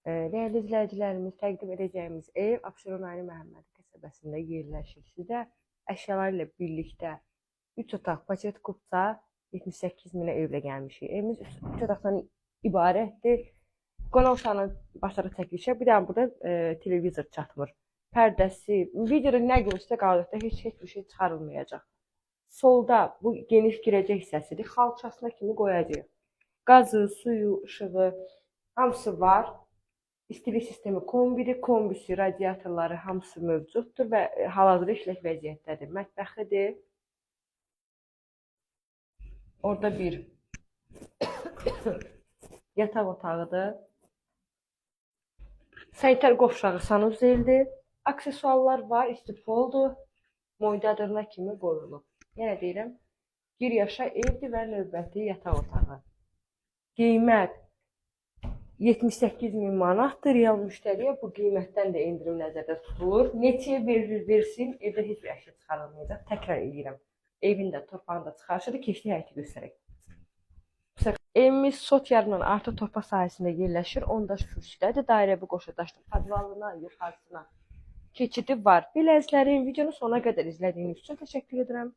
Değerli izləyicilərimiz, təqdim edəcəyimiz ev Abşeron rayonu Məhəmmədi qəsəbəsində yerləşir. Sizə əşyalar ilə birlikdə 3 otaq paket kupça 78 minə evlə gəlmişik. Evimiz 3 otaqdan ibarətdir. Qonaq otağına başlarıq çəkilişə. Bir dənə burada televizor çatmır. Pərdəsi, videoda nə görürsə qalıqda heç bir şey çıxarılmayacaq. Solda bu geniş girəcək hissəsidir. Xalçasına kimi qoyacağıq. Qazı, suyu, işığı hamısı var. İstilik sistemi kombidi, kombisi, radiatorları hamısı mövcuddur və hal-hazırda işlək vəziyyətdədir. Mətbəxidir. Orada bir yataq otağıdır. Sanitar qovşağı sanuzeldir. Aksesuarlar var, istifoldur. Moydadırına kimi qoyulub. Yenə deyirəm, gir yaşa evdir və növbəti yataq otağı. Qiymət 78 min manatdır. Real müştəriyə bu qiymətdən də endirim nəzərdə tutulur. Neçəyə verilir versin, evdə heç bir əşya çıxarılmayacaq. Təkrar edirəm. Evin də torpağını da çıxarışıdır. Keçdi həyəti göstərək. Evimiz sot yarımdan artıq torpaq sahəsində yerləşir. 10 daş kürsüdədir. Dairəvi qoşa daşlı podvalına, yuxarısına keçidi var. Biləclərim videonu sona qədər izlədiyiniz üçün təşəkkür edirəm.